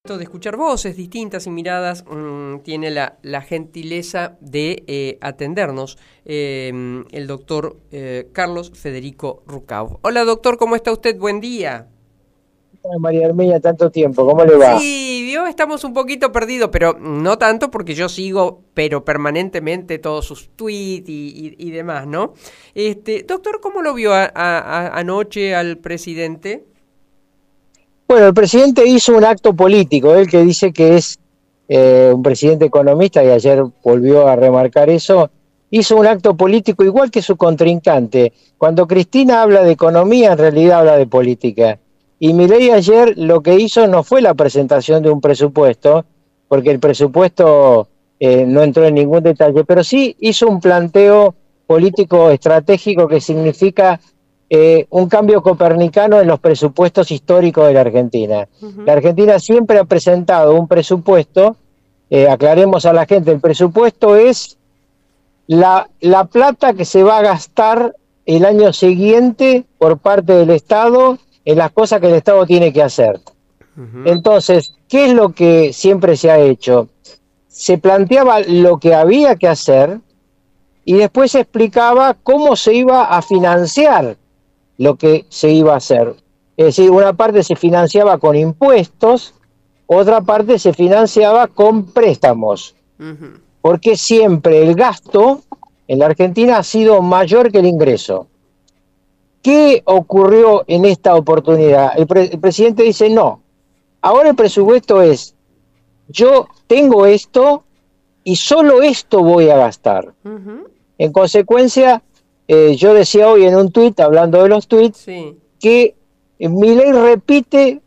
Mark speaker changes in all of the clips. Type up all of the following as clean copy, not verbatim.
Speaker 1: De escuchar voces distintas y miradas, tiene la gentileza de atendernos el doctor Carlos Federico Rucauf. Hola doctor, ¿cómo está usted? Buen día.
Speaker 2: María Hermenia, tanto tiempo, ¿cómo le va?
Speaker 1: Sí, vio, estamos un poquito perdidos, pero no tanto porque yo sigo, pero permanentemente todos sus tweets y demás, ¿no? Doctor, ¿cómo lo vio anoche al presidente?
Speaker 2: Bueno, el presidente hizo un acto político, él que dice que es un presidente economista, y ayer volvió a remarcar eso, hizo un acto político igual que su contrincante. Cuando Cristina habla de economía, en realidad habla de política. Y Milei ayer lo que hizo no fue la presentación de un presupuesto, porque el presupuesto no entró en ningún detalle, pero sí hizo un planteo político estratégico que significa un cambio copernicano en los presupuestos históricos de la Argentina. La Argentina siempre ha presentado un presupuesto, aclaremos a la gente, el presupuesto es la plata que se va a gastar el año siguiente por parte del Estado en las cosas que el Estado tiene que hacer. Entonces, ¿qué es lo que siempre se ha hecho? Se planteaba lo que había que hacer y después se explicaba cómo se iba a financiar lo que se iba a hacer. Es decir, una parte se financiaba con impuestos, otra parte se financiaba con préstamos. Porque siempre el gasto en la Argentina ha sido mayor que el ingreso. ¿Qué ocurrió en esta oportunidad? El presidente dice, no, ahora el presupuesto es, yo tengo esto y solo esto voy a gastar. En consecuencia, yo decía hoy en un tuit, hablando de los tuits, sí, que Milei repite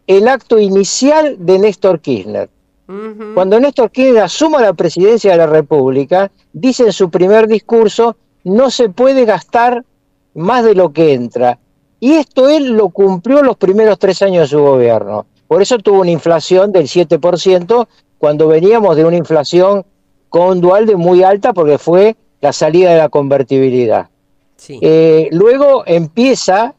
Speaker 2: el acto inicial de Néstor Kirchner. Cuando Néstor Kirchner asuma la presidencia de la República, dice en su primer discurso, no se puede gastar más de lo que entra. Y esto él lo cumplió los primeros 3 años de su gobierno. Por eso tuvo una inflación del 7%, cuando veníamos de una inflación condual de muy alta, porque fue la salida de la convertibilidad. Sí. Luego empieza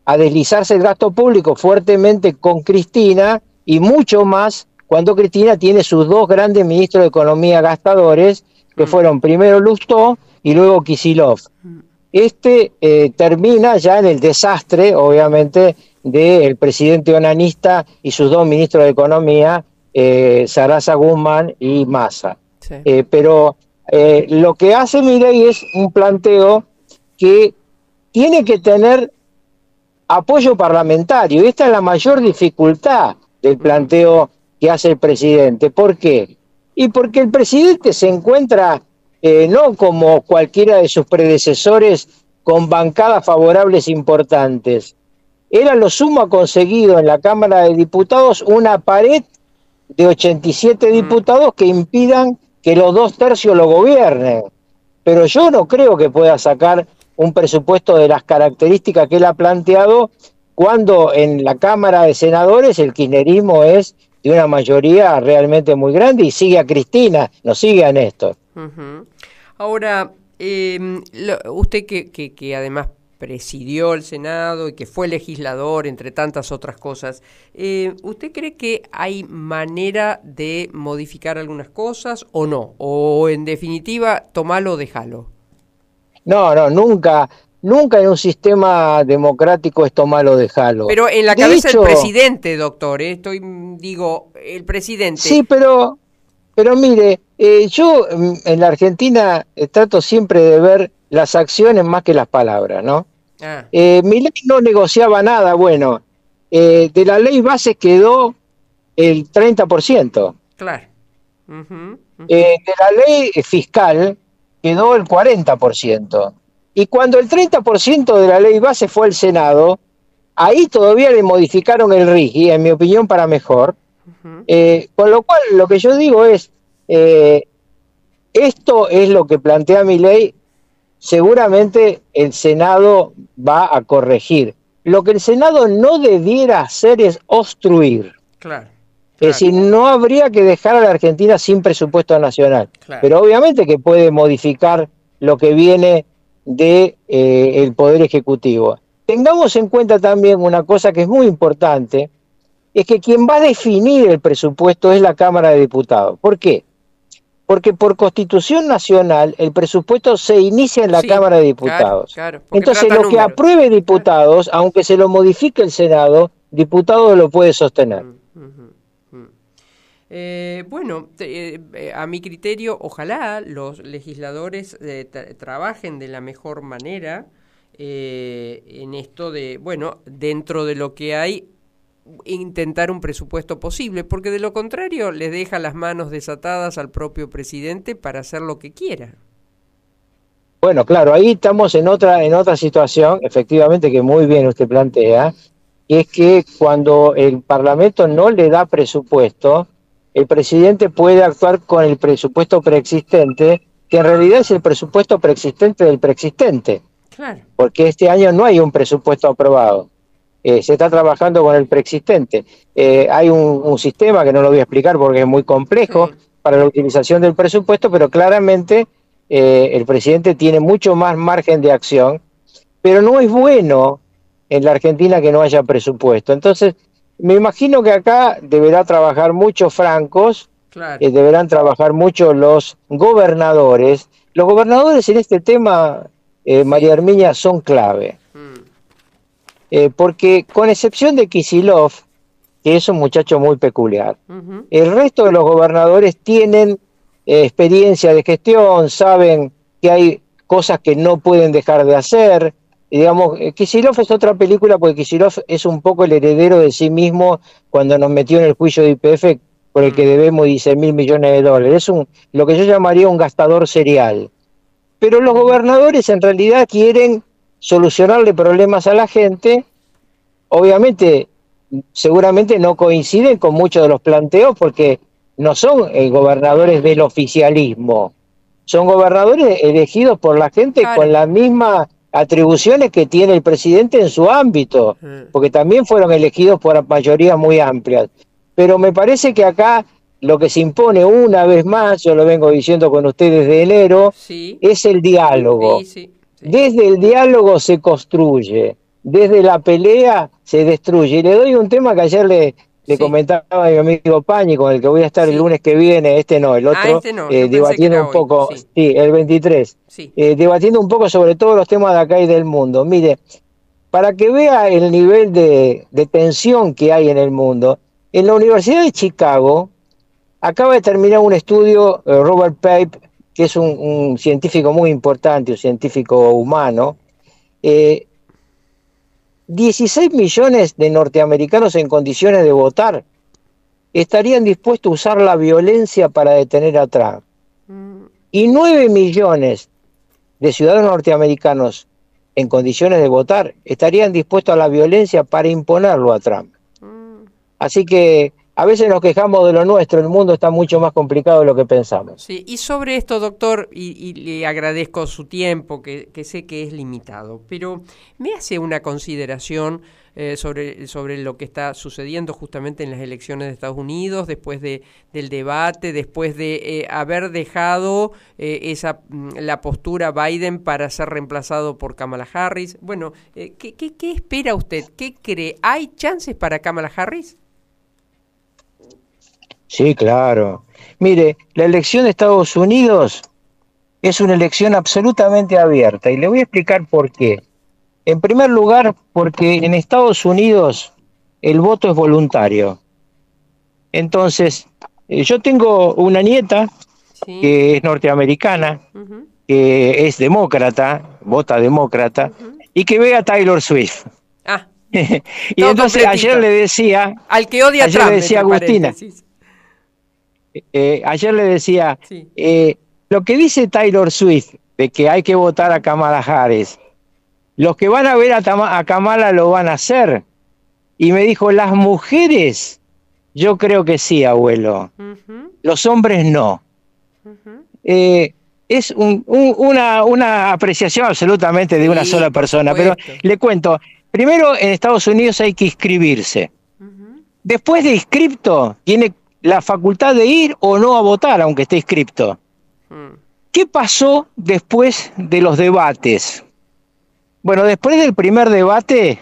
Speaker 2: a deslizarse el gasto público fuertemente con Cristina y mucho más cuando Cristina tiene sus 2 grandes ministros de Economía gastadores, que fueron primero Lustó y luego Kicillof. Termina ya en el desastre, obviamente, del presidente onanista y sus 2 ministros de Economía, Sarasa Guzmán y Massa. Sí. Pero lo que hace Milei es un planteo que tiene que tener apoyo parlamentario. Y esta es la mayor dificultad del planteo que hace el presidente. ¿Por qué? Y porque el presidente se encuentra, no como cualquiera de sus predecesores, con bancadas favorables importantes. Él a lo sumo ha conseguido en la Cámara de Diputados una pared de 87 diputados que impidan que los 2/3 lo gobiernen. Pero yo no creo que pueda sacar un presupuesto de las características que él ha planteado cuando en la Cámara de Senadores el kirchnerismo es de una mayoría realmente muy grande y sigue a Cristina, no sigue a Néstor.
Speaker 1: Ahora, usted que además presidió el Senado y que fue legislador, entre tantas otras cosas, ¿usted cree que hay manera de modificar algunas cosas o no? ¿O en definitiva, tomalo o dejalo?
Speaker 2: No, nunca en un sistema democrático es tomarlo o dejarlo.
Speaker 1: Pero en la cabeza del presidente, doctor, digo, el presidente.
Speaker 2: Sí, pero mire, yo en la Argentina trato siempre de ver las acciones más que las palabras, ¿no? Milei no negociaba nada, bueno, de la ley base quedó el 30%.
Speaker 1: Claro.
Speaker 2: De la ley fiscal quedó el 40%. Y cuando el 30% de la ley base fue al Senado, ahí todavía le modificaron el RIGI, en mi opinión, para mejor. Con lo cual, lo que yo digo es, esto es lo que plantea Milei, seguramente el Senado va a corregir. Lo que el Senado no debiera hacer es obstruir.
Speaker 1: Claro.
Speaker 2: Es decir, no habría que dejar a la Argentina sin presupuesto nacional. Claro. Pero obviamente que puede modificar lo que viene de el Poder Ejecutivo. Tengamos en cuenta también una cosa que es muy importante, es que quien va a definir el presupuesto es la Cámara de Diputados. ¿Por qué? Porque por Constitución Nacional el presupuesto se inicia en la
Speaker 1: Sí,
Speaker 2: Cámara de
Speaker 1: claro,
Speaker 2: Diputados.
Speaker 1: claro, porque
Speaker 2: Entonces
Speaker 1: trata
Speaker 2: lo que
Speaker 1: números.
Speaker 2: apruebe
Speaker 1: Claro.
Speaker 2: diputados, aunque se lo modifique el Senado, diputado lo puede sostener.
Speaker 1: Ujú, ujú. Bueno, a mi criterio, ojalá los legisladores trabajen de la mejor manera en esto de, bueno, dentro de lo que hay, intentar un presupuesto posible, porque de lo contrario les deja las manos desatadas al propio presidente para hacer lo que quiera.
Speaker 2: Bueno, claro, ahí estamos en otra situación, efectivamente, que muy bien usted plantea, y es que cuando el Parlamento no le da presupuesto, el presidente puede actuar con el presupuesto preexistente, que en realidad es el presupuesto preexistente del preexistente,
Speaker 1: Claro.
Speaker 2: porque este año no hay un presupuesto aprobado. Se está trabajando con el preexistente. Hay un sistema que no lo voy a explicar porque es muy complejo
Speaker 1: Sí.
Speaker 2: para la utilización del presupuesto, pero claramente el presidente tiene mucho más margen de acción, pero no es bueno en la Argentina que no haya presupuesto. Entonces, me imagino que acá deberá trabajar muchos francos,
Speaker 1: Claro.
Speaker 2: deberán trabajar mucho los gobernadores. Los gobernadores en este tema, María
Speaker 1: Sí.
Speaker 2: Herminia, son clave.
Speaker 1: Mm.
Speaker 2: Porque con excepción de Kicillof, que es un muchacho muy peculiar,
Speaker 1: Ujú.
Speaker 2: el resto de los gobernadores tienen experiencia de gestión, saben que hay cosas que no pueden dejar de hacer. Y digamos, Kicillof es otra película porque Kicillof es un poco el heredero de sí mismo cuando nos metió en el juicio de YPF por el que
Speaker 1: Mm.
Speaker 2: debemos 16.000 millones de dólares. Es lo que yo llamaría un gastador serial. Pero los
Speaker 1: Ujú.
Speaker 2: gobernadores en realidad quieren solucionarle problemas a la gente. Obviamente, seguramente no coinciden con muchos de los planteos porque no son gobernadores del oficialismo, son gobernadores elegidos por la gente con
Speaker 1: Claro.
Speaker 2: las mismas atribuciones que tiene el presidente en su ámbito,
Speaker 1: Mm.
Speaker 2: porque también fueron elegidos por mayorías muy amplias. Pero me parece que acá lo que se impone una vez más, yo lo vengo diciendo con ustedes de enero,
Speaker 1: Sí.
Speaker 2: es el
Speaker 1: Sí,
Speaker 2: diálogo.
Speaker 1: sí, sí.
Speaker 2: Desde el diálogo se construye, desde la pelea se destruye. Y le doy un tema que ayer le
Speaker 1: Sí.
Speaker 2: comentaba a mi amigo Pañi, con el que voy a estar el
Speaker 1: Sí.
Speaker 2: lunes que viene, este no, el
Speaker 1: Ah,
Speaker 2: otro,
Speaker 1: este no, yo pensé que
Speaker 2: debatiendo
Speaker 1: era
Speaker 2: un
Speaker 1: hoy.
Speaker 2: poco,
Speaker 1: Sí.
Speaker 2: sí, el 23,
Speaker 1: Sí.
Speaker 2: debatiendo un poco sobre todos los temas de acá y del mundo. Mire, para que vea el nivel de tensión que hay en el mundo, en la Universidad de Chicago acaba de terminar un estudio, Robert Pape, que es un científico muy importante, un científico humano, 16 millones de norteamericanos en condiciones de votar estarían dispuestos a usar la violencia para detener a Trump.
Speaker 1: Mm.
Speaker 2: Y 9 millones de ciudadanos norteamericanos en condiciones de votar estarían dispuestos a la violencia para imponerlo a Trump.
Speaker 1: Mm.
Speaker 2: Así que a veces nos quejamos de lo nuestro, el mundo está mucho más complicado de lo que pensamos.
Speaker 1: Sí, y sobre esto, doctor, y le agradezco su tiempo, que sé que es limitado, pero me hace una consideración sobre lo que está sucediendo justamente en las elecciones de Estados Unidos, después del debate, después de haber dejado la postura Biden para ser reemplazado por Kamala Harris. Bueno, ¿qué espera usted? ¿Qué cree? ¿Hay chances para Kamala Harris?
Speaker 2: Sí, claro. Mire, la elección de Estados Unidos es una elección absolutamente abierta y le voy a explicar por qué. En primer lugar, porque en Estados Unidos el voto es voluntario. Entonces, yo tengo una nieta
Speaker 1: Sí.
Speaker 2: que es norteamericana,
Speaker 1: Ujú,
Speaker 2: que es demócrata, vota demócrata,
Speaker 1: ujú.
Speaker 2: y que ve a Taylor Swift.
Speaker 1: Ah,
Speaker 2: Y
Speaker 1: todo
Speaker 2: entonces
Speaker 1: completito. Al que odia a
Speaker 2: ayer le
Speaker 1: Trump,
Speaker 2: decía a
Speaker 1: entre
Speaker 2: Agustina,
Speaker 1: paréntesis.
Speaker 2: ayer le decía,
Speaker 1: Sí.
Speaker 2: lo que dice Taylor Swift de que hay que votar a Kamala Harris, los que van a ver a Kamala lo van a hacer. Y me dijo, las mujeres, yo creo que sí, abuelo.
Speaker 1: Ujú,
Speaker 2: Los hombres no.
Speaker 1: ujú.
Speaker 2: Es una apreciación absolutamente de una
Speaker 1: Sí,
Speaker 2: sola
Speaker 1: por
Speaker 2: persona, pero
Speaker 1: supuesto.
Speaker 2: le cuento, primero en Estados Unidos hay que inscribirse.
Speaker 1: Ujú,
Speaker 2: Después de inscripto, tiene la facultad de ir o no a votar, aunque esté inscripto.
Speaker 1: mm,
Speaker 2: ¿Qué pasó después de los debates? Bueno, después del primer debate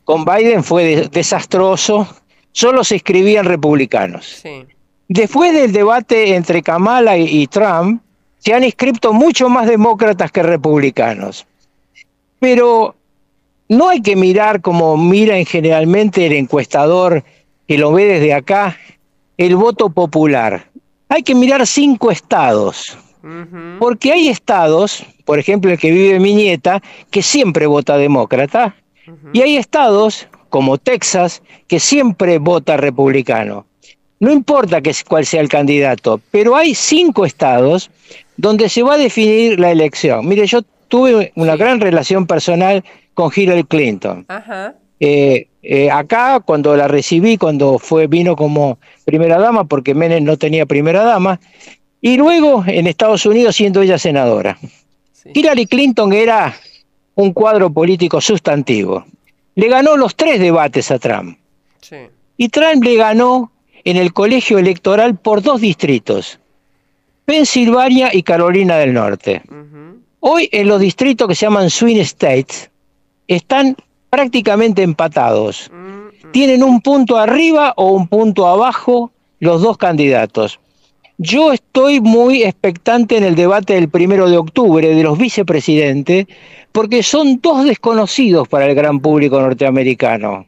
Speaker 2: con Biden fue desastroso, solo se inscribían republicanos.
Speaker 1: Sí.
Speaker 2: Después del debate entre Kamala y Trump, se han inscrito mucho más demócratas que republicanos. Pero no hay que mirar como miran generalmente el encuestador que lo ve desde acá, el voto popular. Hay que mirar 5 estados. Porque hay estados, por ejemplo el que vive mi nieta, que siempre vota demócrata, y hay estados, como Texas, que siempre vota republicano. No importa cuál sea el candidato, pero hay 5 estados donde se va a definir la elección. Mire, yo tuve una gran relación personal con Hillary Clinton.
Speaker 1: Ajá.
Speaker 2: Acá, cuando la recibí, cuando vino como primera dama, porque Menem no tenía primera dama, y luego en Estados Unidos siendo ella senadora. Sí. Hillary Clinton era un cuadro político sustantivo. Le ganó los 3 debates a Trump. Sí. Y Trump le ganó en el colegio electoral por 2 distritos, Pensilvania y Carolina del Norte. Hoy en los distritos que se llaman swing states están prácticamente empatados. Tienen un punto arriba o un punto abajo los 2 candidatos. Yo estoy muy expectante en el debate del 1 de octubre de los vicepresidentes, porque son 2 desconocidos para el gran público norteamericano.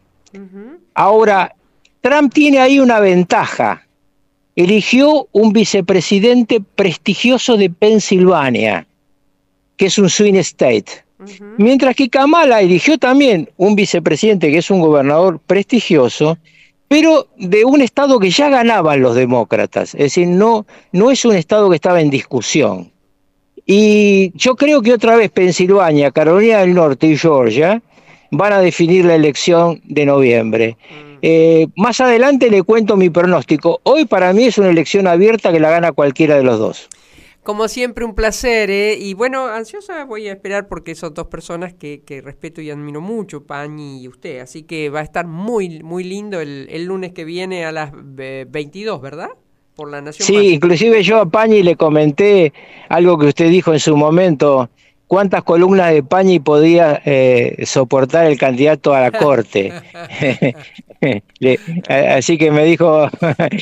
Speaker 2: Ahora, Trump tiene ahí una ventaja. Eligió un vicepresidente prestigioso de Pensilvania, que es un swing state. Mientras que Kamala eligió también un vicepresidente que es un gobernador prestigioso, pero de un estado que ya ganaban los demócratas. Es decir, no es un estado que estaba en discusión. Y yo creo que otra vez Pensilvania, Carolina del Norte y Georgia van a definir la elección de noviembre. Más adelante le cuento mi pronóstico. Hoy para mí es una elección abierta que la gana cualquiera de los 2.
Speaker 1: Como siempre, un placer, ¿eh? Y bueno, ansiosa voy a esperar porque son 2 personas que respeto y admiro mucho, Pañi y usted. Así que va a estar muy, muy lindo el lunes que viene a las 22, ¿verdad? Por La Nación.
Speaker 2: Sí, Más. Inclusive yo a Pañi le comenté algo que usted dijo en su momento. ¿Cuántas columnas de Pañi podía soportar el candidato a la corte? Así que me dijo,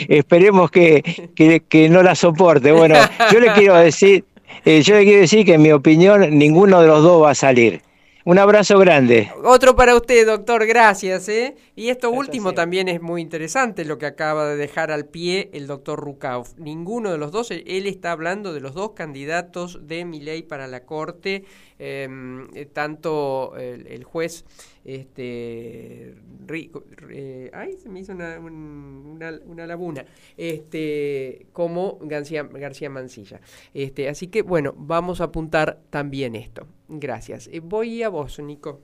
Speaker 2: esperemos que no la soporte. Bueno, yo le quiero decir que en mi opinión ninguno de los 2 va a salir. Un abrazo grande.
Speaker 1: Otro para usted, doctor, gracias. Y esto último también es muy interesante, lo que acaba de dejar al pie el doctor Rucauf. Ninguno de los 2, él está hablando de los 2 candidatos de Milei para la Corte, tanto el juez, se me hizo una laguna, como García Mansilla. Así que, bueno, vamos a apuntar también esto. Gracias. Voy a vos, Nico.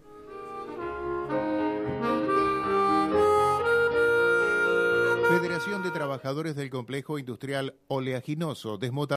Speaker 3: Federación de Trabajadores del Complejo Industrial Oleaginoso, Desmota.